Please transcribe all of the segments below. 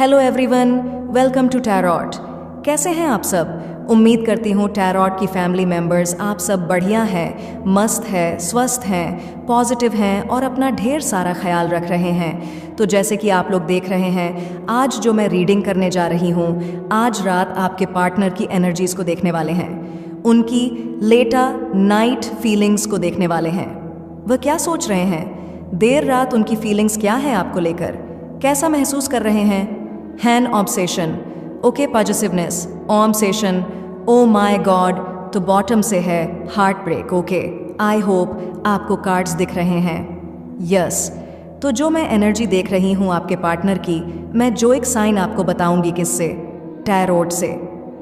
Hello everyone, welcome to tarot. कैसे हैं आप सब? उम्मीद करती हूँ टैरॉट की फैमिली मेंबर्स आप सब बढ़िया हैं, मस्त हैं, स्वस्थ हैं, पॉजिटिव हैं और अपना ढेर सारा ख्याल रख रहे हैं। तो जैसे कि आप लोग देख रहे हैं, आज जो मैं रीडिंग करने जा रही हूँ, आज रात आपके पार्टनर की एनर्जीज को देखने वाले हैं, उनकी लेटा नाइट फीलिंग्स को देखने वाले हैं। वह क्या सोच रहे हैं, देर रात उनकी फीलिंग्स क्या है आपको लेकर, कैसा महसूस कर रहे हैं? हैन obsession, okay positiveness, obsession, oh my god, तो बॉटम से है heartbreak. Okay, I hope आपको कार्ड्स दिख रहे हैं। यस, तो जो मैं एनर्जी देख रही हूँ आपके पार्टनर की, मैं जो एक साइन आपको बताऊंगी किससे, टैरोट से।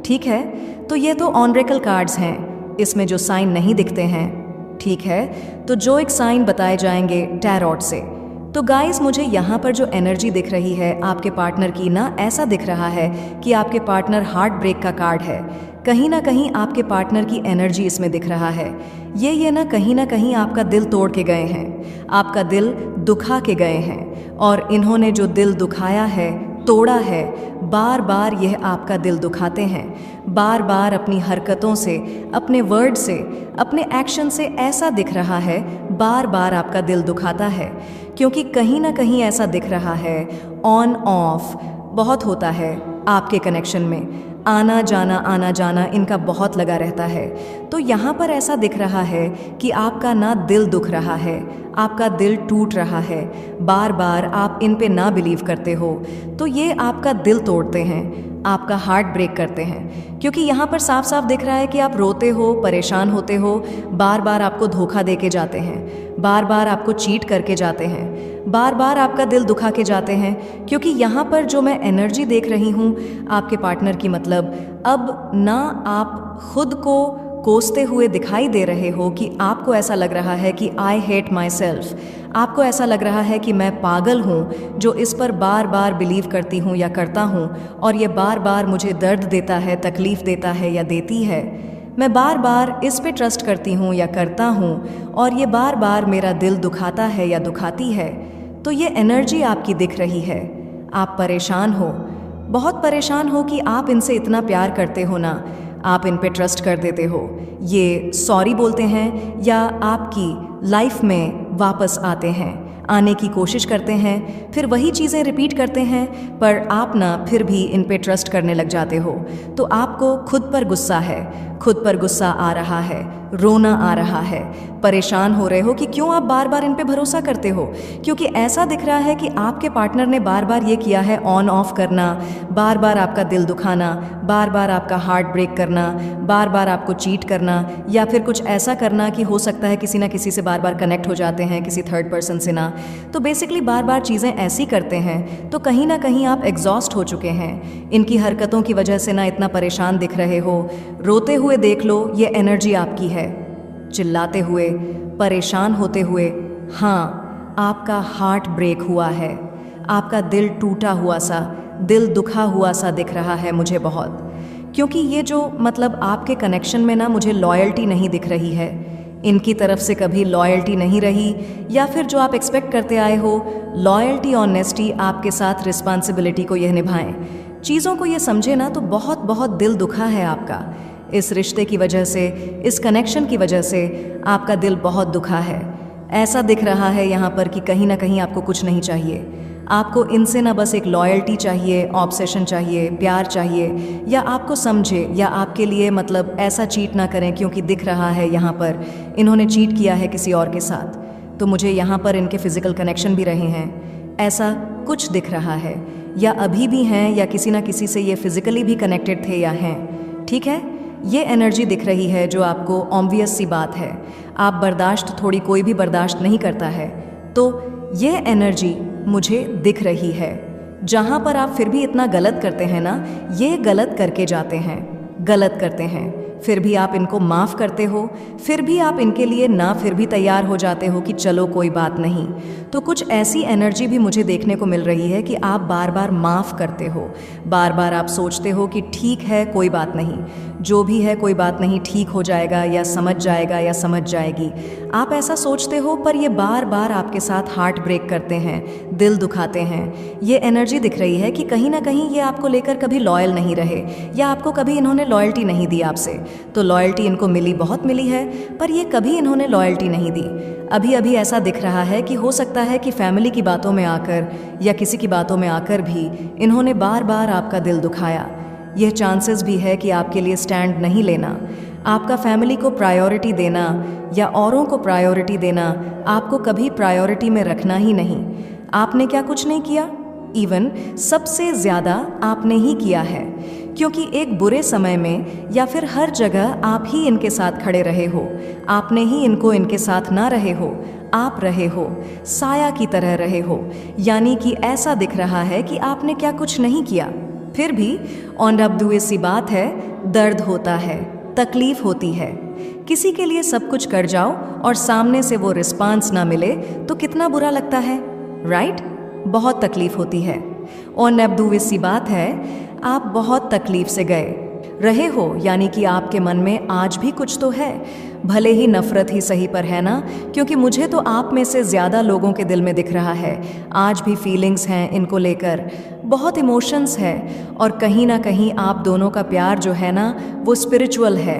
ठीक है, तो ये तो ऑनरेकल कार्ड्स हैं, इसमें जो साइन नहीं दिखते हैं। ठीक है, तो जो एक साइन बताए जाएंगे टैरोट से। तो गाइस, मुझे यहाँ पर जो एनर्जी दिख रही है आपके पार्टनर की ना, ऐसा दिख रहा है कि आपके पार्टनर हार्ट ब्रेक का कार्ड है। कहीं ना कहीं आपके पार्टनर की एनर्जी इसमें दिख रहा है। ये ना कहीं आपका दिल तोड़ के गए हैं, आपका दिल दुखा के गए हैं, और इन्होंने जो दिल दुखाया है, तोड़ा है, बार बार यह आपका दिल दुखाते हैं। बार बार अपनी हरकतों से, अपने वर्ड से, अपने एक्शन से ऐसा दिख रहा है, बार बार आपका दिल दुखाता है। क्योंकि कहीं ना कहीं ऐसा दिख रहा है, ऑन ऑफ बहुत होता है आपके कनेक्शन में, आना जाना इनका बहुत लगा रहता है। तो यहाँ पर ऐसा दिख रहा है कि आपका ना दिल दुख रहा है, आपका दिल टूट रहा है, बार बार आप इन पे ना बिलीव करते हो, तो ये आपका दिल तोड़ते हैं, आपका हार्ट ब्रेक करते हैं। क्योंकि यहाँ पर साफ साफ दिख रहा है कि आप रोते हो, परेशान होते हो, बार बार आपको धोखा दे के जाते हैं, बार बार आपको चीट करके जाते हैं, बार बार आपका दिल दुखा के जाते हैं। क्योंकि यहाँ पर जो मैं एनर्जी देख रही हूँ आपके पार्टनर की, मतलब अब ना आप खुद को कोसते हुए दिखाई दे रहे हो कि आपको ऐसा लग रहा है कि आई हेट माई सेल्फ, आपको ऐसा लग रहा है कि मैं पागल हूँ जो इस पर बार बार बिलीव करती हूँ या करता हूँ, और ये बार बार मुझे दर्द देता है, तकलीफ देता है या देती है। मैं बार बार इस पे ट्रस्ट करती हूँ या करता हूँ, और ये बार बार मेरा दिल दुखाता है या दुखाती है। तो ये एनर्जी आपकी दिख रही है। आप परेशान हो, बहुत परेशान हो कि आप इनसे इतना प्यार करते हो ना, आप इन पे ट्रस्ट कर देते हो, ये सॉरी बोलते हैं या आपकी लाइफ में वापस आते हैं, आने की कोशिश करते हैं, फिर वही चीज़ें रिपीट करते हैं, पर आप ना फिर भी इन पे ट्रस्ट करने लग जाते हो। तो आपको खुद पर गुस्सा है, खुद पर गुस्सा आ रहा है, रोना आ रहा है, परेशान हो रहे हो कि क्यों आप बार बार इन पे भरोसा करते हो। क्योंकि ऐसा दिख रहा है कि आपके पार्टनर ने बार बार ये किया है, ऑन ऑफ करना, बार बार आपका दिल दुखाना, बार बार आपका हार्ट ब्रेक करना, बार बार आपको चीट करना, या फिर कुछ ऐसा करना कि हो सकता है किसी ना किसी से बार बार कनेक्ट हो जाते हैं, किसी थर्ड पर्सन से ना। तो बेसिकली बार बार चीज़ें ऐसी करते हैं, तो कहीं ना कहीं आप एग्जॉस्ट हो चुके हैं। इनकी हरकतों की वजह से ना इतना परेशान दिख रहे हो। रोते हुए देख लो, ये एनर्जी आपकी है, चिल्लाते हुए, परेशान होते हुए, हाँ आपका हार्ट ब्रेक हुआ है, आपका दिल टूटा हुआ सा, दिल दुखा हुआ सा दिख रहा है मुझे बहुत। क्योंकि ये जो मतलब आपके कनेक्शन में ना मुझे लॉयल्टी नहीं दिख रही है, इनकी तरफ से कभी लॉयल्टी नहीं रही, या फिर जो आप एक्सपेक्ट करते आए हो लॉयल्टी, ऑनेस्टी, आपके साथ रिस्पॉन्सिबिलिटी को यह निभाएं, चीज़ों को ये समझे ना, तो बहुत बहुत दिल दुखा है आपका। इस रिश्ते की वजह से, इस कनेक्शन की वजह से आपका दिल बहुत दुखा है। ऐसा दिख रहा है यहाँ पर कि कहीं ना कहीं आपको कुछ नहीं चाहिए, आपको इनसे ना बस एक लॉयल्टी चाहिए, ऑब्सेशन चाहिए, प्यार चाहिए, या आपको समझे, या आपके लिए मतलब ऐसा चीट ना करें। क्योंकि दिख रहा है यहाँ पर इन्होंने चीट किया है किसी और के साथ, तो मुझे यहाँ पर इनके फिजिकल कनेक्शन भी रहे हैं, ऐसा कुछ दिख रहा है, या अभी भी हैं, या किसी ना किसी से ये फिजिकली भी कनेक्टेड थे या हैं। ठीक है, ये एनर्जी दिख रही है जो आपको ऑब्वियस सी बात है, आप बर्दाश्त थोड़ी कोई भी बर्दाश्त नहीं करता है, तो ये एनर्जी मुझे दिख रही है। जहाँ पर आप फिर भी इतना गलत करते हैं ना, ये गलत करके जाते हैं, गलत करते हैं, फिर भी आप इनको माफ़ करते हो, फिर भी आप इनके लिए ना फिर भी तैयार हो जाते हो कि चलो कोई बात नहीं। तो कुछ ऐसी एनर्जी भी मुझे देखने को मिल रही है कि आप बार बार माफ़ करते हो, बार बार आप सोचते हो कि ठीक है कोई बात नहीं, जो भी है कोई बात नहीं, ठीक हो जाएगा या समझ जाएगा या समझ जाएगी। आप ऐसा सोचते हो, पर ये बार बार आपके साथ हार्ट ब्रेक करते हैं, दिल दुखाते हैं। ये एनर्जी दिख रही है कि कहीं ना कहीं ये आपको लेकर कभी लॉयल नहीं रहे, या आपको कभी इन्होंने लॉयल्टी नहीं दी आपसे। तो लॉयल्टी इनको मिली, बहुत मिली है, पर ये कभी इन्होंने लॉयल्टी नहीं दी। अभी अभी ऐसा दिख रहा है कि हो सकता है कि फैमिली की बातों में आकर या किसी की बातों में आकर भी इन्होंने बार बार आपका दिल दुखाया। यह चांसेस भी है कि आपके लिए स्टैंड नहीं लेना, आपका फैमिली को प्रायोरिटी देना या औरों को प्रायोरिटी देना आपको कभी प्रायोरिटी में रखना ही नहीं। आपने क्या कुछ नहीं किया, इवन सबसे ज़्यादा आपने ही किया है, क्योंकि एक बुरे समय में या फिर हर जगह आप ही इनके साथ खड़े रहे हो। आपने ही इनको इनके साथ ना रहे हो, आप रहे हो, साया की तरह रहे हो। यानी कि ऐसा दिख रहा है कि आपने क्या कुछ नहीं किया, फिर भी ऑन अब्दुए सी बात है, दर्द होता है, तकलीफ होती है। किसी के लिए सब कुछ कर जाओ और सामने से वो रिस्पांस ना मिले तो कितना बुरा लगता है, राइट? बहुत तकलीफ होती है। और नब्दुए सी बात है, आप बहुत तकलीफ से गए रहे हो, यानी कि आपके मन में आज भी कुछ तो है, भले ही नफरत ही सही पर है ना, क्योंकि मुझे तो आप में से ज़्यादा लोगों के दिल में दिख रहा है आज भी फीलिंग्स हैं इनको लेकर, बहुत इमोशंस है। और कहीं ना कहीं आप दोनों का प्यार जो है ना वो स्पिरिचुअल है,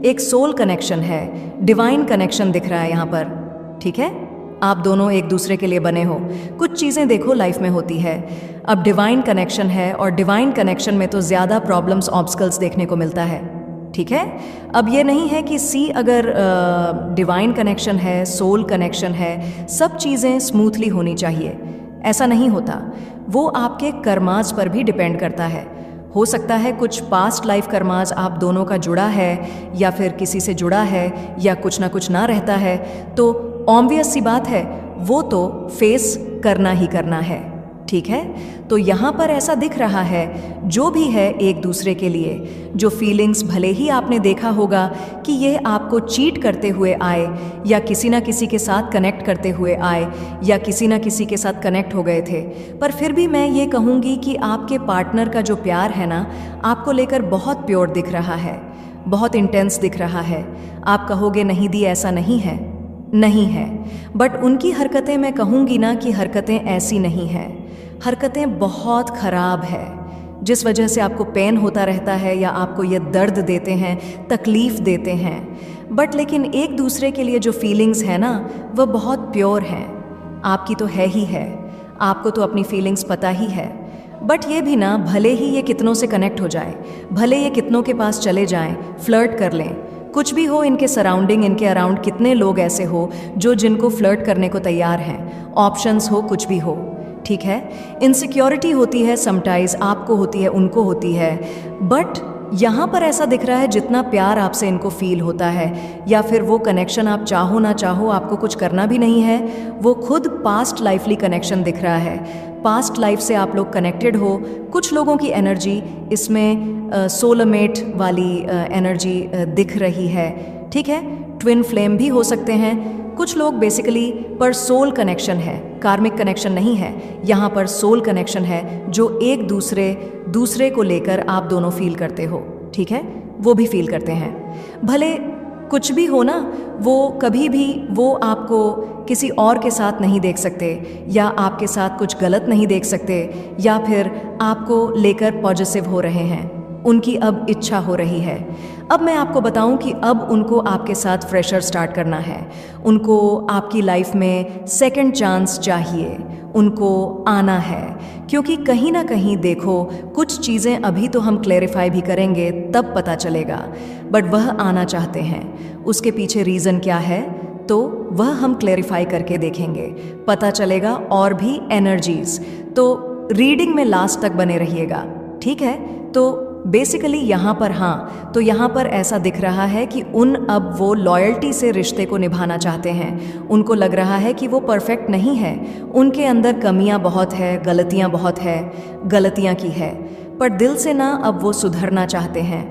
एक सोल कनेक्शन है, डिवाइन कनेक्शन दिख रहा है यहाँ पर। ठीक है, आप दोनों एक दूसरे के लिए बने हो। कुछ चीज़ें देखो लाइफ में होती है, अब डिवाइन कनेक्शन है और डिवाइन कनेक्शन में तो ज़्यादा प्रॉब्लम्स ऑब्स्टकल्स देखने को मिलता है। ठीक है, अब ये नहीं है कि अगर डिवाइन कनेक्शन है, सोल कनेक्शन है, सब चीज़ें स्मूथली होनी चाहिए, ऐसा नहीं होता। वो आपके कर्मास पर भी डिपेंड करता है। हो सकता है कुछ पास्ट लाइफ कर्मास आप दोनों का जुड़ा है या फिर किसी से जुड़ा है या कुछ ना कुछ ना रहता है, तो ऑब्वियस सी बात है वो तो फेस करना ही करना है। ठीक है, तो यहाँ पर ऐसा दिख रहा है जो भी है एक दूसरे के लिए, जो फीलिंग्स भले ही आपने देखा होगा कि ये आपको चीट करते हुए आए या किसी ना किसी के साथ कनेक्ट करते हुए आए या किसी ना किसी के साथ कनेक्ट हो गए थे, पर फिर भी मैं ये कहूँगी कि आपके पार्टनर का जो प्यार है ना आपको लेकर बहुत प्योर दिख रहा है, बहुत इंटेंस दिख रहा है। आप कहोगे नहीं दी, ऐसा नहीं है, नहीं है, बट उनकी हरकतें मैं कहूँगी ना कि हरकतें ऐसी नहीं हैं, हरकतें बहुत ख़राब है, जिस वजह से आपको पेन होता रहता है या आपको ये दर्द देते हैं, तकलीफ़ देते हैं। बट लेकिन एक दूसरे के लिए जो फीलिंग्स है ना वह बहुत प्योर हैं। आपकी तो है ही है, आपको तो अपनी फीलिंग्स पता ही है। बट ये भी ना, भले ही ये कितनों से कनेक्ट हो जाए, भले ये कितनों के पास चले जाएं, फ्लर्ट कर लें, कुछ भी हो, इनके सराउंडिंग, इनके अराउंड कितने लोग ऐसे हो जो जिनको फ्लर्ट करने को तैयार हैं, ऑप्शंस हो, कुछ भी हो। ठीक है, इनसिक्योरिटी होती है समटाइम्स, आपको होती है, उनको होती है, बट यहाँ पर ऐसा दिख रहा है जितना प्यार आपसे इनको फील होता है या फिर वो कनेक्शन आप चाहो ना चाहो आपको कुछ करना भी नहीं है, वो खुद पास्ट लाइफली कनेक्शन दिख रहा है। पास्ट लाइफ से आप लोग कनेक्टेड हो। कुछ लोगों की एनर्जी इसमें सोलमेट वाली एनर्जी दिख रही है। ठीक है, ट्विन फ्लेम भी हो सकते हैं कुछ लोग बेसिकली, पर सोल कनेक्शन है, कार्मिक कनेक्शन नहीं है, यहाँ पर सोल कनेक्शन है जो एक दूसरे को लेकर आप दोनों फील करते हो। ठीक है, वो भी फील करते हैं, भले कुछ भी हो ना, वो कभी भी वो आपको किसी और के साथ नहीं देख सकते या आपके साथ कुछ गलत नहीं देख सकते या फिर आपको लेकर पॉजिटिव हो रहे हैं, उनकी अब इच्छा हो रही है। अब मैं आपको बताऊं कि अब उनको आपके साथ फ्रेशर स्टार्ट करना है, उनको आपकी लाइफ में सेकंड चांस चाहिए, उनको आना है, क्योंकि कहीं ना कहीं देखो कुछ चीज़ें अभी तो हम क्लैरिफाई भी करेंगे तब पता चलेगा, बट वह आना चाहते हैं। उसके पीछे रीज़न क्या है तो वह हम क्लैरिफाई करके देखेंगे, पता चलेगा। और भी एनर्जीज, तो रीडिंग में लास्ट तक बने रहिएगा। ठीक है, तो बेसिकली यहाँ पर हाँ, तो यहाँ पर ऐसा दिख रहा है कि अब वो लॉयल्टी से रिश्ते को निभाना चाहते हैं। उनको लग रहा है कि वो परफेक्ट नहीं है, उनके अंदर कमियाँ बहुत है, गलतियाँ बहुत है, गलतियाँ की है, पर दिल से ना अब वो सुधरना चाहते हैं।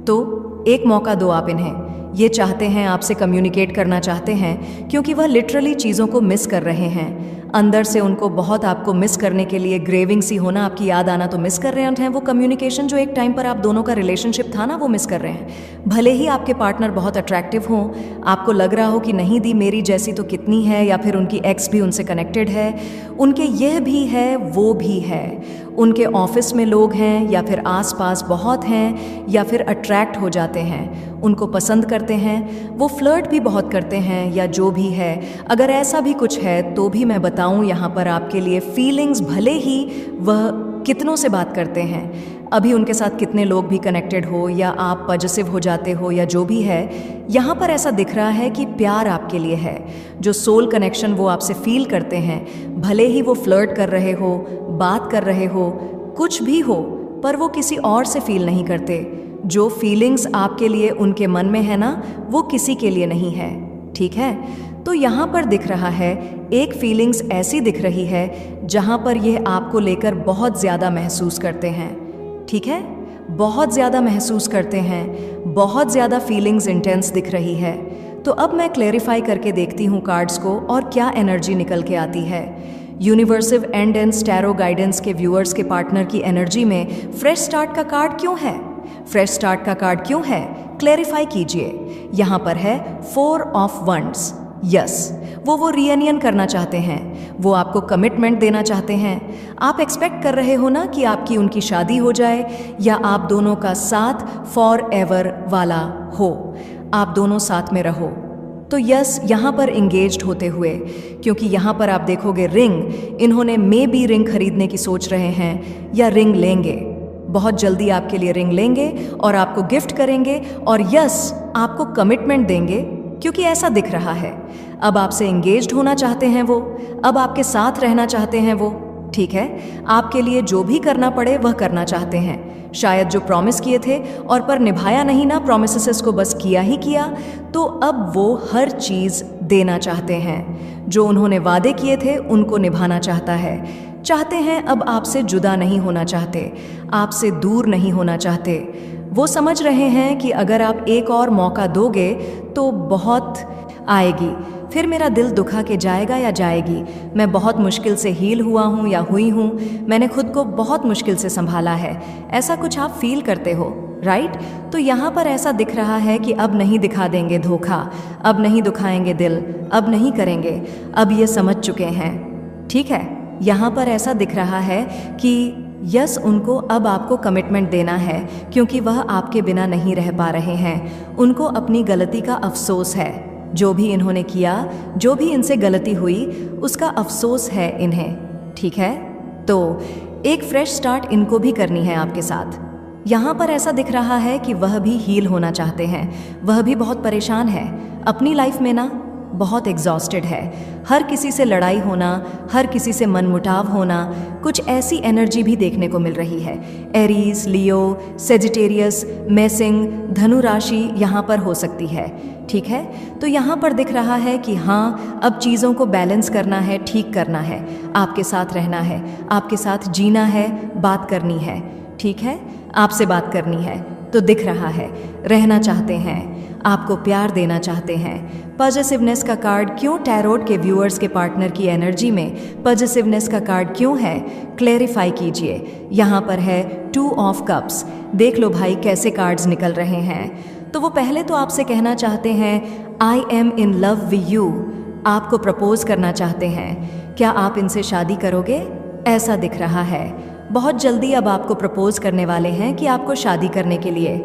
तो एक मौका दो आप इन्हें। ये चाहते हैं, आपसे कम्युनिकेट करना चाहते हैं, क्योंकि वह लिटरली चीज़ों को मिस कर रहे हैं। अंदर से उनको बहुत आपको मिस करने के लिए ग्रेविंग सी होना, आपकी याद आना तो मिस कर रहे हैं। वो कम्युनिकेशन जो एक टाइम पर आप दोनों का रिलेशनशिप था ना, वो मिस कर रहे हैं। भले ही आपके पार्टनर बहुत अट्रैक्टिव हों, आपको लग रहा हो कि नहीं दी मेरी जैसी तो कितनी है, या फिर उनकी एक्स भी उनसे कनेक्टेड है, उनके यह भी है वो भी है, उनके ऑफिस में लोग हैं या फिर आसपास बहुत हैं, या फिर अट्रैक्ट हो जाते हैं, उनको पसंद करते हैं, वो फ्लर्ट भी बहुत करते हैं, या जो भी है। अगर ऐसा भी कुछ है तो भी मैं बताऊं यहाँ पर आपके लिए, फीलिंग्स भले ही वह कितनों से बात करते हैं, अभी उनके साथ कितने लोग भी कनेक्टेड हो, या आप पॉजिटिव हो जाते हो, या जो भी है, यहाँ पर ऐसा दिख रहा है कि प्यार आपके लिए है। जो सोल कनेक्शन वो आपसे फील करते हैं, भले ही वो फ्लर्ट कर रहे हो, बात कर रहे हो, कुछ भी हो, पर वो किसी और से फील नहीं करते। जो फीलिंग्स आपके लिए उनके मन में है ना, वो किसी के लिए नहीं है। ठीक है, तो यहाँ पर दिख रहा है एक फीलिंग्स ऐसी दिख रही है जहाँ पर यह आपको लेकर बहुत ज़्यादा महसूस करते हैं। ठीक है, बहुत ज़्यादा महसूस करते हैं, बहुत ज़्यादा फीलिंग्स इंटेंस दिख रही है। तो अब मैं क्लेरिफाई करके देखती हूँ कार्ड्स को और क्या एनर्जी निकल के आती है। यूनिवर्सिव एंड एंड टैरो गाइडेंस के व्यूअर्स के पार्टनर की एनर्जी में फ्रेश स्टार्ट का कार्ड क्यों है? फ्रेश स्टार्ट का कार्ड क्यों है? क्लेरिफाई कीजिए। यहाँ पर है 4 ऑफ वंड्स। यस, वो रियूनियन करना चाहते हैं, वो आपको कमिटमेंट देना चाहते हैं। आप एक्सपेक्ट कर रहे हो ना कि आपकी उनकी शादी हो जाए, या आप दोनों का साथ फॉर एवर वाला हो, आप दोनों साथ में रहो। तो यस, यहाँ पर इंगेज्ड होते हुए, क्योंकि यहाँ पर आप देखोगे रिंग, इन्होंने मे बी रिंग खरीदने की सोच रहे हैं, या रिंग लेंगे, बहुत जल्दी आपके लिए रिंग लेंगे और आपको गिफ्ट करेंगे, और यस, आपको कमिटमेंट देंगे, क्योंकि ऐसा दिख रहा है। अब आपसे एंगेज्ड होना चाहते हैं वो, अब आपके साथ रहना चाहते हैं वो। ठीक है, आपके लिए जो भी करना पड़े वह करना चाहते हैं। शायद जो प्रॉमिस किए थे और पर निभाया नहीं ना, प्रॉमिसेस को बस किया ही किया, तो अब वो हर चीज़ देना चाहते हैं। जो उन्होंने वादे किए थे उनको निभाना चाहते हैं। अब आपसे जुदा नहीं होना चाहते, आपसे दूर नहीं होना चाहते। वो समझ रहे हैं कि अगर आप एक और मौका दोगे तो बहुत आएगी, फिर मेरा दिल दुखा के जाएगा या जाएगी। मैं बहुत मुश्किल से हील हुआ हूँ या हुई हूँ, मैंने खुद को बहुत मुश्किल से संभाला है, ऐसा कुछ आप फील करते हो, राइट? तो यहाँ पर ऐसा दिख रहा है कि अब नहीं दिखा देंगे धोखा, अब नहीं दुखाएंगे दिल, अब नहीं करेंगे, अब ये समझ चुके हैं। ठीक है, यहाँ पर ऐसा दिख रहा है कि यस, उनको अब आपको कमिटमेंट देना है, क्योंकि वह आपके बिना नहीं रह पा रहे हैं। उनको अपनी गलती का अफसोस है, जो भी इन्होंने किया, जो भी इनसे गलती हुई, उसका अफसोस है इन्हें। ठीक है, तो एक फ्रेश स्टार्ट इनको भी करनी है आपके साथ। यहाँ पर ऐसा दिख रहा है कि वह भी हील होना चाहते हैं, वह भी बहुत परेशान है अपनी लाइफ में ना, बहुत एग्जॉस्टेड है। हर किसी से लड़ाई होना, हर किसी से मनमुटाव होना, कुछ ऐसी एनर्जी भी देखने को मिल रही है। एरीज, लियो, सेजिटेरियस, मेसिंग, धनु राशि यहाँ पर हो सकती है। ठीक है, तो यहाँ पर दिख रहा है कि हाँ, अब चीज़ों को बैलेंस करना है, ठीक करना है, आपके साथ रहना है, आपके साथ जीना है, बात करनी है। ठीक है, आपसे बात करनी है, तो दिख रहा है रहना चाहते हैं, आपको प्यार देना चाहते हैं। पॉजिटिवनेस का कार्ड क्यों टैरोट के व्यूअर्स के पार्टनर की एनर्जी में पॉजिटिवनेस का कार्ड क्यों है? क्लेरिफाई कीजिए। यहाँ पर है 2 ऑफ कप्स। देख लो भाई कैसे कार्ड्स निकल रहे हैं। तो वो पहले तो आपसे कहना चाहते हैं I am in love with you, आपको प्रपोज करना चाहते हैं। क्या आप इनसे शादी करोगे? ऐसा दिख रहा है, बहुत जल्दी अब आपको प्रपोज करने वाले हैं कि आपको शादी करने के लिए।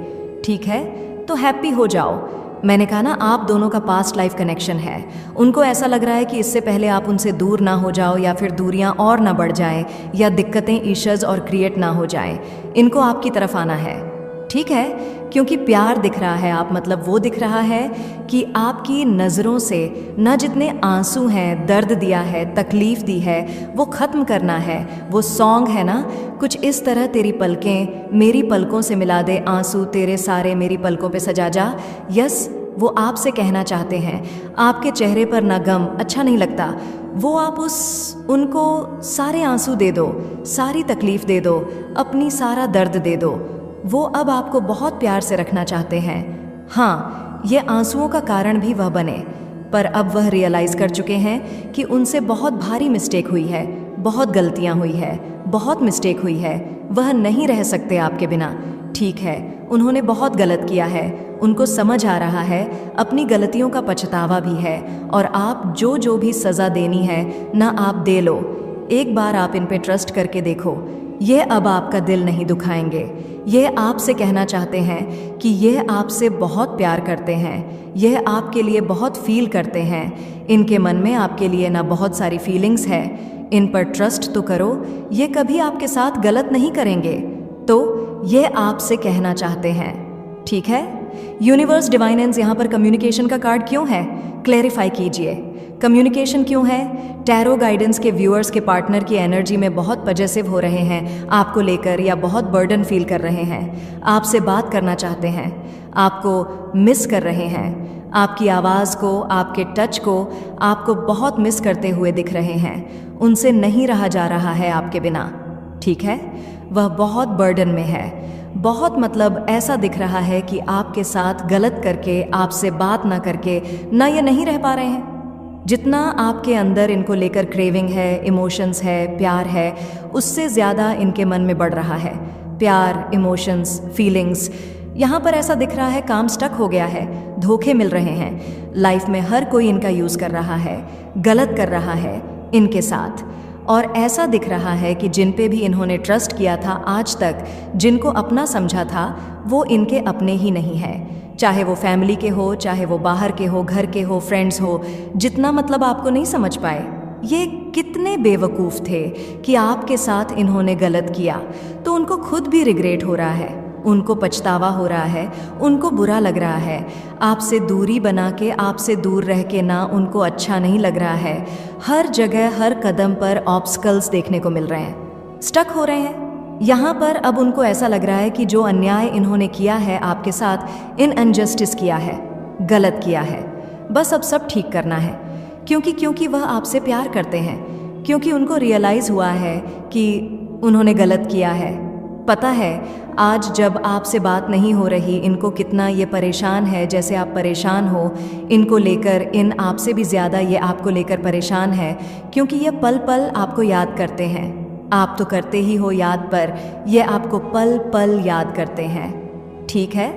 ठीक है, तो हैप्पी हो जाओ। मैंने कहा ना, आप दोनों का पास्ट लाइफ कनेक्शन है। उनको ऐसा लग रहा है कि इससे पहले आप उनसे दूर ना हो जाओ, या फिर दूरियां और ना बढ़ जाएं, या दिक्कतें, इश्यूज और क्रिएट ना हो जाएं। इनको आपकी तरफ आना है। ठीक है, क्योंकि प्यार दिख रहा है, आप मतलब वो दिख रहा है कि आपकी नज़रों से न जितने आंसू हैं, दर्द दिया है, तकलीफ़ दी है, वो ख़त्म करना है। वो सॉन्ग है ना, कुछ इस तरह, तेरी पलकें मेरी पलकों से मिला दे, आंसू तेरे सारे मेरी पलकों पे सजा जा। यस, वो आपसे कहना चाहते हैं, आपके चेहरे पर ना गम अच्छा नहीं लगता, वो आप उनको सारे आंसू दे दो, सारी तकलीफ़ दे दो, अपनी सारा दर्द दे दो। वो अब आपको बहुत प्यार से रखना चाहते हैं। हाँ, ये आंसुओं का कारण भी वह बने, पर अब वह रियलाइज़ कर चुके हैं कि उनसे बहुत भारी मिस्टेक हुई है, बहुत गलतियां हुई है, बहुत मिस्टेक हुई है। वह नहीं रह सकते आपके बिना। ठीक है, उन्होंने बहुत गलत किया है, उनको समझ आ रहा है, अपनी गलतियों का पछतावा भी है, और आप जो जो भी सज़ा देनी है ना आप दे लो। एक बार आप इन पे ट्रस्ट करके देखो। ये अब आपका दिल नहीं दुखाएंगे। ये आपसे कहना चाहते हैं कि यह आपसे बहुत प्यार करते हैं, यह आपके लिए बहुत फील करते हैं। इनके मन में आपके लिए ना बहुत सारी फीलिंग्स है। इन पर ट्रस्ट तो करो, ये कभी आपके साथ गलत नहीं करेंगे। तो ये आपसे कहना चाहते हैं, ठीक है। यूनिवर्स डिवाइनेंस यहाँ पर कम्युनिकेशन का कार्ड क्यों है, क्लैरिफाई कीजिए। कम्युनिकेशन क्यों है? टैरो गाइडेंस के व्यूअर्स के पार्टनर की एनर्जी में बहुत पॉजिटिव हो रहे हैं आपको लेकर, या बहुत बर्डन फील कर रहे हैं, आपसे बात करना चाहते हैं, आपको मिस कर रहे हैं, आपकी आवाज़ को, आपके टच को आपको बहुत मिस करते हुए दिख रहे हैं। उनसे नहीं रहा जा रहा है आपके बिना, ठीक है। वह बहुत बर्डन में है, बहुत मतलब ऐसा दिख रहा है कि आपके साथ गलत करके, आपसे बात ना करके ना ये नहीं रह पा रहे हैं। जितना आपके अंदर इनको लेकर क्रेविंग है, इमोशंस है, प्यार है, उससे ज़्यादा इनके मन में बढ़ रहा है प्यार, इमोशंस, फीलिंग्स। यहाँ पर ऐसा दिख रहा है काम स्टक हो गया है, धोखे मिल रहे हैं लाइफ में। हर कोई इनका यूज़ कर रहा है, गलत कर रहा है इनके साथ। और ऐसा दिख रहा है कि जिन पे भी इन्होंने ट्रस्ट किया था आज तक, जिनको अपना समझा था, वो इनके अपने ही नहीं है। चाहे वो फैमिली के हो, चाहे वो बाहर के हो, घर के हो, फ्रेंड्स हो, जितना मतलब आपको नहीं समझ पाए। ये कितने बेवकूफ़ थे कि आपके साथ इन्होंने गलत किया। तो उनको खुद भी रिग्रेट हो रहा है, उनको पछतावा हो रहा है, उनको बुरा लग रहा है। आपसे दूरी बना के, आपसे दूर रह के ना उनको अच्छा नहीं लग रहा है। हर जगह, हर कदम पर ऑब्स्टकल्स देखने को मिल रहे हैं, स्टक हो रहे हैं। यहाँ पर अब उनको ऐसा लग रहा है कि जो अन्याय इन्होंने किया है आपके साथ, इनजस्टिस किया है, गलत किया है, बस अब सब ठीक करना है। क्योंकि वह आपसे प्यार करते हैं, क्योंकि उनको रियलाइज़ हुआ है कि उन्होंने गलत किया है। पता है आज जब आपसे बात नहीं हो रही, इनको कितना ये परेशान है, जैसे आप परेशान हो इनको लेकर। इन आपसे भी ज़्यादा ये आपको लेकर परेशान है, क्योंकि ये पल पल आपको याद करते हैं। आप तो करते ही हो याद, पर ये आपको पल पल याद करते हैं, ठीक है।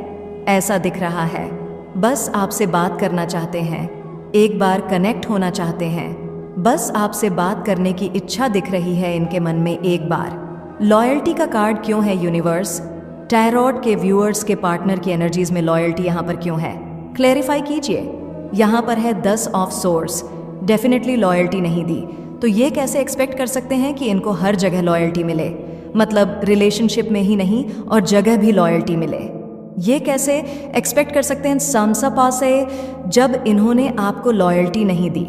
ऐसा दिख रहा है, बस आपसे बात करना चाहते हैं, एक बार कनेक्ट होना चाहते हैं, बस आपसे बात करने की इच्छा दिख रही है इनके मन में एक बार। लॉयल्टी का कार्ड क्यों है यूनिवर्स? टैरोट के व्यूअर्स के पार्टनर की एनर्जीज में लॉयल्टी यहाँ पर क्यों है, क्लैरिफाई कीजिए। यहाँ पर है 10 ऑफ सोर्स, डेफिनेटली लॉयल्टी नहीं दी, तो ये कैसे एक्सपेक्ट कर सकते हैं कि इनको हर जगह लॉयल्टी मिले, मतलब रिलेशनशिप में ही नहीं और जगह भी लॉयल्टी मिले। ये कैसे एक्सपेक्ट कर सकते हैं सामसा पास है जब इन्होंने आपको लॉयल्टी नहीं दी,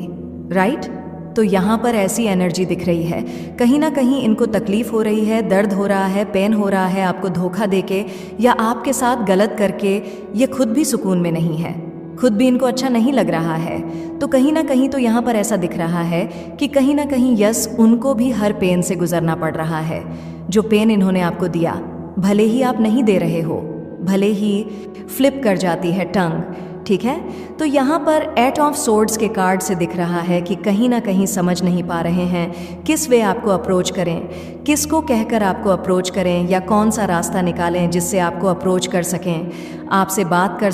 राइट। तो यहाँ पर ऐसी एनर्जी दिख रही है, कहीं ना कहीं इनको तकलीफ हो रही है, दर्द हो रहा है, पेन हो रहा है आपको धोखा देके या आपके साथ गलत करके। ये खुद भी सुकून में नहीं है, खुद भी इनको अच्छा नहीं लग रहा है। तो कहीं ना कहीं तो यहाँ पर ऐसा दिख रहा है कि कहीं ना कहीं यस, उनको भी हर पेन से गुजरना पड़ रहा है। जो पेन इन्होंने आपको दिया, भले ही आप नहीं दे रहे हो, भले ही फ्लिप कर जाती है टंग, ठीक है। तो यहाँ पर 8 ऑफ सोर्ड्स के कार्ड से दिख रहा है कि कहीं ना कहीं समझ नहीं पा रहे हैं किस वे आपको अप्रोच करें, किसको कहकर आपको अप्रोच करें, या कौन सा रास्ता निकालें जिससे आपको अप्रोच कर सकें, आपसे बात कर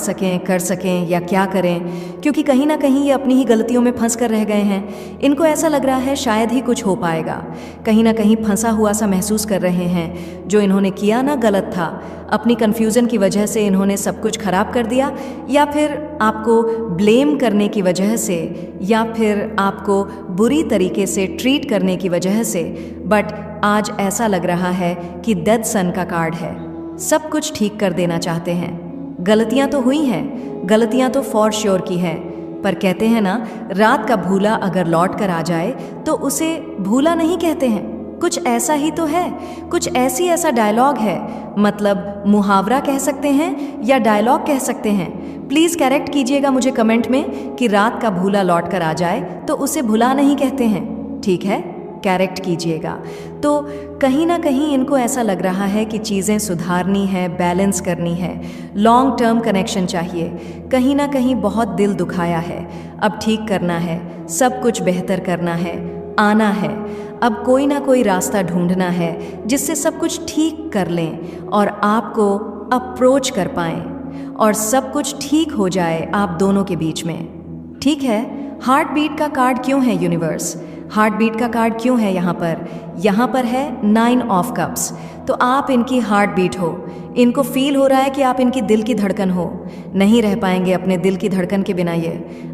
सकें या क्या करें। क्योंकि कहीं ना कहीं ये अपनी ही गलतियों में फंस कर रह गए हैं। इनको ऐसा लग रहा है शायद ही कुछ हो पाएगा, कहीं ना कहीं फंसा हुआ सा महसूस कर रहे हैं। जो इन्होंने किया ना गलत था, अपनी कन्फ्यूज़न की वजह से इन्होंने सब कुछ खराब कर दिया, या फिर आपको ब्लेम करने की वजह से, या फिर आपको बुरी तरीके से ट्रीट करने की वजह से। बट आज ऐसा लग रहा है कि डेथ सन का कार्ड है, सब कुछ ठीक कर देना चाहते हैं। गलतियां तो हुई हैं, गलतियां तो फॉर श्योर की हैं, पर कहते हैं ना, रात का भूला अगर लौट कर आ जाए तो उसे भूला नहीं कहते हैं। कुछ ऐसा ही तो है, कुछ ऐसा डायलॉग है, मतलब मुहावरा कह सकते हैं या डायलॉग कह सकते हैं। प्लीज़ करेक्ट कीजिएगा मुझे कमेंट में कि रात का भूला लौट कर आ जाए तो उसे भुला नहीं कहते हैं, ठीक है। करेक्ट कीजिएगा। तो कहीं ना कहीं इनको ऐसा लग रहा है कि चीज़ें सुधारनी है, बैलेंस करनी है, लॉन्ग टर्म कनेक्शन चाहिए, कहीं ना कहीं बहुत दिल दुखाया है, अब ठीक करना है, सब कुछ बेहतर करना है, आना है, अब कोई ना कोई रास्ता ढूंढना है जिससे सब कुछ ठीक कर लें और आपको अप्रोच कर पाएं और सब कुछ ठीक हो जाए आप दोनों के बीच में। ठीक है, हार्ट बीट का कार्ड क्यों है यूनिवर्स? हार्ट बीट का कार्ड क्यों है यहाँ पर? यहाँ पर है 9 ऑफ कप्स। तो आप इनकी हार्ट बीट हो, इनको फील हो रहा है कि आप इनकी दिल की धड़कन हो। नहीं रह पाएंगे अपने दिल की धड़कन के बिना, ये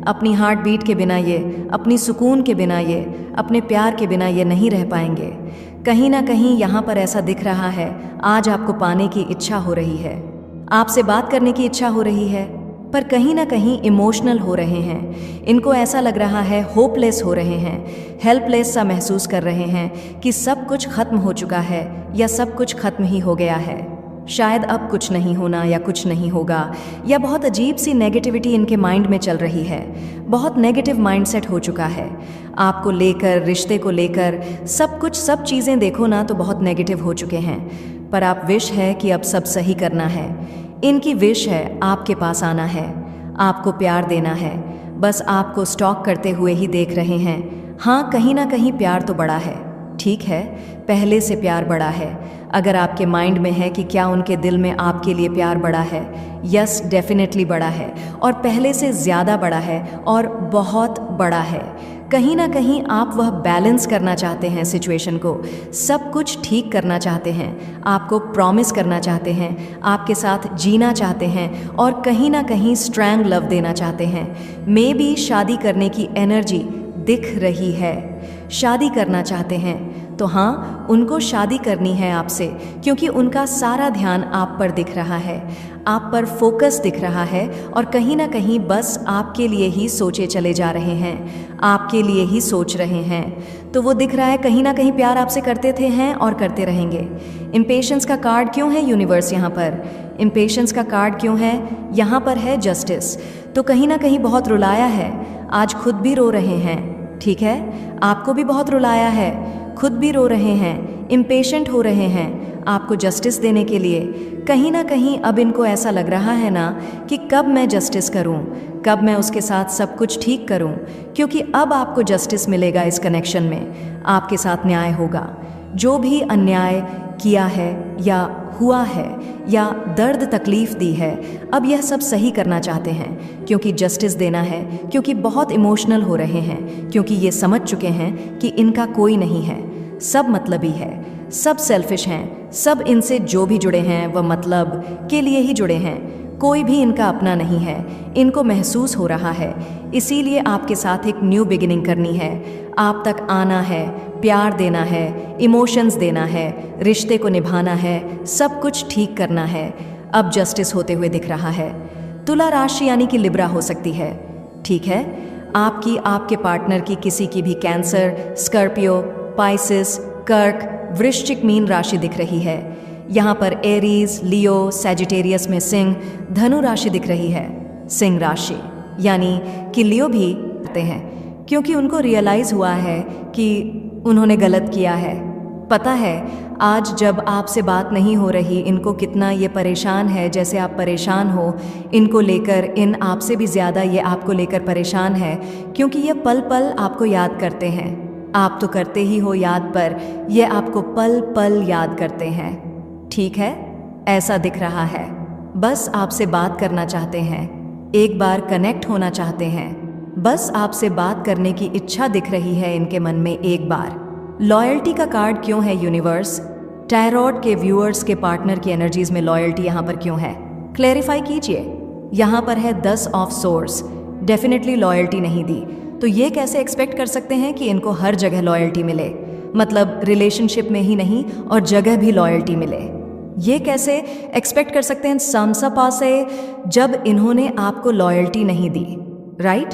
अपनी हार्ट बीट के बिना, ये अपनी सुकून के बिना, ये अपने प्यार के बिना ये नहीं रह पाएंगे। कहीं ना कहीं यहाँ पर ऐसा दिख रहा है, आज आपको पाने की इच्छा हो रही है, आपसे बात करने की इच्छा हो रही है, पर कहीं ना कहीं इमोशनल हो रहे हैं। इनको ऐसा लग रहा है होपलेस हो रहे हैं, हेल्पलेस सा महसूस कर रहे हैं कि सब कुछ खत्म हो चुका है या सब कुछ खत्म ही हो गया है, शायद अब कुछ नहीं होना या कुछ नहीं होगा, या बहुत अजीब सी नेगेटिविटी इनके माइंड में चल रही है। बहुत नेगेटिव माइंडसेट हो चुका है आपको लेकर, रिश्ते को लेकर, सब कुछ, सब चीज़ें देखो ना तो बहुत नेगेटिव हो चुके हैं। पर आप विश है कि अब सब सही करना है। इनकी विश है आपके पास आना है, आपको प्यार देना है, बस आपको स्टॉक करते हुए ही देख रहे हैं। हाँ, कहीं ना कहीं प्यार तो बड़ा है, ठीक है, पहले से प्यार बड़ा है। अगर आपके माइंड में है कि क्या उनके दिल में आपके लिए प्यार बड़ा है, यस, डेफिनेटली बड़ा है, और पहले से ज़्यादा बड़ा है और बहुत बड़ा है। कहीं ना कहीं आप वह बैलेंस करना चाहते हैं सिचुएशन को, सब कुछ ठीक करना चाहते हैं, आपको प्रॉमिस करना चाहते हैं, आपके साथ जीना चाहते हैं और कहीं ना कहीं स्ट्रॉन्ग लव देना चाहते हैं। मे बी शादी करने की एनर्जी दिख रही है, शादी करना चाहते हैं। तो हाँ, उनको शादी करनी है आपसे, क्योंकि उनका सारा ध्यान आप पर दिख रहा है, आप पर फोकस दिख रहा है और कहीं ना कहीं बस आपके लिए ही सोचे चले जा रहे हैं, आपके लिए ही सोच रहे हैं। तो वो दिख रहा है कहीं ना कहीं प्यार आपसे करते थे हैं और करते रहेंगे। इम्पेशेंस का कार्ड क्यों है यूनिवर्स यहाँ पर? इम्पेशेंस का कार्ड क्यों है? यहाँ पर है जस्टिस। तो कहीं ना कहीं बहुत रुलाया है, आज खुद भी रो रहे हैं, ठीक है, आपको भी बहुत रुलाया है, खुद भी रो रहे हैं, इम्पेशेंट हो रहे हैं आपको जस्टिस देने के लिए। कहीं ना कहीं अब इनको ऐसा लग रहा है ना कि कब मैं जस्टिस करूं, कब मैं उसके साथ सब कुछ ठीक करूं, क्योंकि अब आपको जस्टिस मिलेगा इस कनेक्शन में, आपके साथ न्याय होगा। जो भी अन्याय किया है या हुआ है या दर्द तकलीफ दी है, अब यह सब सही करना चाहते हैं, क्योंकि जस्टिस देना है, क्योंकि बहुत इमोशनल हो रहे हैं, क्योंकि ये समझ चुके हैं कि इनका कोई नहीं है, सब मतलबी है, सब सेल्फिश हैं, सब इनसे जो भी जुड़े हैं वह मतलब के लिए ही जुड़े हैं, कोई भी इनका अपना नहीं है, इनको महसूस हो रहा है। इसीलिए आपके साथ एक न्यू बिगिनिंग करनी है, आप तक आना है, प्यार देना है, इमोशंस देना है, रिश्ते को निभाना है, सब कुछ ठीक करना है। अब जस्टिस होते हुए दिख रहा है। तुला राशि यानी कि लिब्रा हो सकती है, ठीक है, आपकी, आपके पार्टनर की, किसी की भी कैंसर, स्कॉर्पियो, पाइसिस, कर्क, वृश्चिक, मीन राशि दिख रही है। यहाँ पर एरीज, लियो, सैजिटेरियस में सिंह, धनु राशि दिख रही है। सिंह राशि यानी कि लियो भी करते हैं, क्योंकि उनको रियलाइज़ हुआ है कि उन्होंने गलत किया है। पता है आज जब आपसे बात नहीं हो रही, इनको कितना ये परेशान है, जैसे आप परेशान हो इनको लेकर, इन आपसे भी ज़्यादा ये आपको लेकर परेशान है, क्योंकि ये पल पल आपको याद करते हैं। आप तो करते ही हो याद, पर ये आपको पल पल याद करते हैं, ठीक है, ऐसा दिख रहा है। बस आपसे बात करना चाहते हैं, एक बार कनेक्ट होना चाहते हैं, बस आपसे बात करने की इच्छा दिख रही है इनके मन में एक बार। लॉयल्टी का कार्ड क्यों है यूनिवर्स? टैरोट के व्यूअर्स के पार्टनर की एनर्जीज में लॉयल्टी यहाँ पर क्यों है? क्लैरिफाई कीजिए। यहाँ पर है 10 ऑफ सोर्स, डेफिनेटली लॉयल्टी नहीं दी, तो ये कैसे एक्सपेक्ट कर सकते हैं कि इनको हर जगह लॉयल्टी मिले, मतलब रिलेशनशिप में ही नहीं और जगह भी लॉयल्टी मिले? ये कैसे एक्सपेक्ट कर सकते हैं समसपा से जब इन्होंने आपको लॉयल्टी नहीं दी, राइट?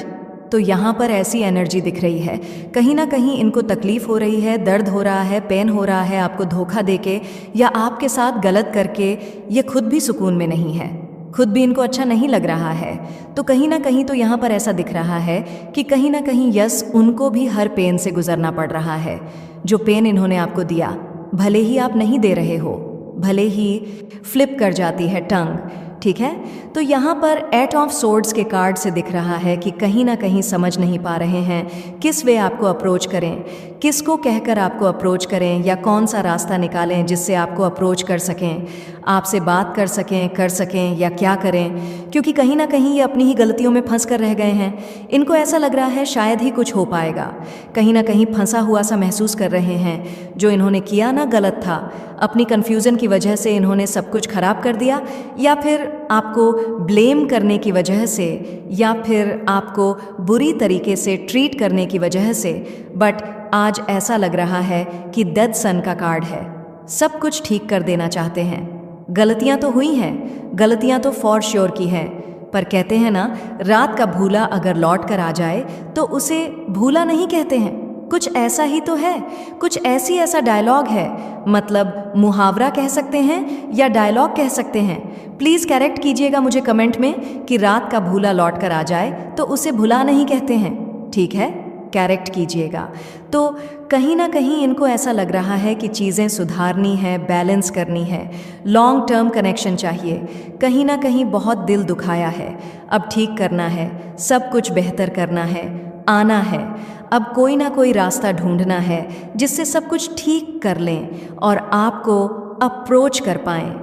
तो यहाँ पर ऐसी एनर्जी दिख रही है, कहीं ना कहीं इनको तकलीफ हो रही है, दर्द हो रहा है, पेन हो रहा है आपको धोखा देके या आपके साथ गलत करके। ये खुद भी सुकून में नहीं है, खुद भी इनको अच्छा नहीं लग रहा है। तो कहीं ना कहीं तो यहाँ पर ऐसा दिख रहा है कि कहीं ना कहीं यस, उनको भी हर पेन से गुजरना पड़ रहा है। जो पेन इन्होंने आपको दिया, भले ही आप नहीं दे रहे हो, भले ही फ्लिप कर जाती है टंग, ठीक है। तो यहाँ पर 8 ऑफ सोर्ड्स के कार्ड से दिख रहा है कि कहीं ना कहीं समझ नहीं पा रहे हैं किस वे आपको अप्रोच करें, किसको कहकर आपको अप्रोच करें, या कौन सा रास्ता निकालें जिससे आपको अप्रोच कर सकें, आपसे बात कर सकें या क्या करें, क्योंकि कहीं ना कहीं ये अपनी ही गलतियों में फंस कर रह गए हैं। इनको ऐसा लग रहा है शायद ही कुछ हो पाएगा, कहीं ना कहीं फंसा हुआ सा महसूस कर रहे हैं। जो इन्होंने किया ना गलत था, अपनी कन्फ्यूज़न की वजह से इन्होंने सब कुछ खराब कर दिया, या फिर आपको ब्लेम करने की वजह से, या फिर आपको बुरी तरीके से ट्रीट करने की वजह से। बट आज ऐसा लग रहा है कि डेथ सन का कार्ड है, सब कुछ ठीक कर देना चाहते हैं। गलतियां तो हुई हैं, गलतियां तो फॉर श्योर की हैं, पर कहते हैं ना, रात का भूला अगर लौट कर आ जाए तो उसे भूला नहीं कहते हैं। कुछ ऐसा ही तो है, कुछ ऐसा डायलॉग है, मतलब मुहावरा कह सकते हैं या डायलॉग कह सकते हैं। प्लीज़ करेक्ट कीजिएगा मुझे कमेंट में कि रात का भूला लौट कर आ जाए तो उसे भुला नहीं कहते हैं, ठीक है, करेक्ट कीजिएगा। तो कहीं ना कहीं इनको ऐसा लग रहा है कि चीज़ें सुधारनी है, बैलेंस करनी है, लॉन्ग टर्म कनेक्शन चाहिए। कहीं ना कहीं बहुत दिल दुखाया है, अब ठीक करना है, सब कुछ बेहतर करना है, आना है, अब कोई ना कोई रास्ता ढूंढना है जिससे सब कुछ ठीक कर लें और आपको अप्रोच कर पाएं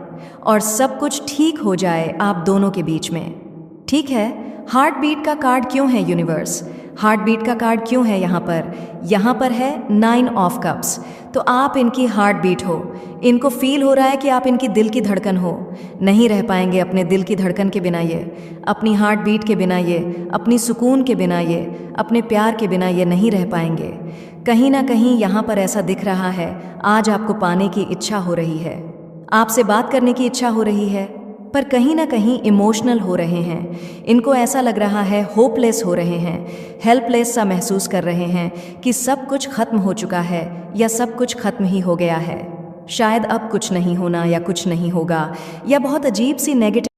और सब कुछ ठीक हो जाए आप दोनों के बीच में, ठीक है। हार्ट बीट का कार्ड क्यों है यूनिवर्स? हार्ट बीट का कार्ड क्यों है यहाँ पर है 9 ऑफ कप्स। तो आप इनकी हार्ट बीट हो, इनको फील हो रहा है कि आप इनकी दिल की धड़कन हो। नहीं रह पाएंगे अपने दिल की धड़कन के बिना, ये अपनी हार्ट बीट के बिना, ये अपनी सुकून के बिना, ये अपने प्यार के बिना ये नहीं रह पाएंगे। कहीं ना कहीं यहाँ पर ऐसा दिख रहा है, आज आपको पाने की इच्छा हो रही है, आपसे बात करने की इच्छा हो रही है, पर कहीं ना कहीं इमोशनल हो रहे हैं। इनको ऐसा लग रहा है होपलेस हो रहे हैं, हेल्पलेस सा महसूस कर रहे हैं कि सब कुछ खत्म हो चुका है या सब कुछ खत्म ही हो गया है, शायद अब कुछ नहीं होना या कुछ नहीं होगा, या बहुत अजीब सी नेगेटिव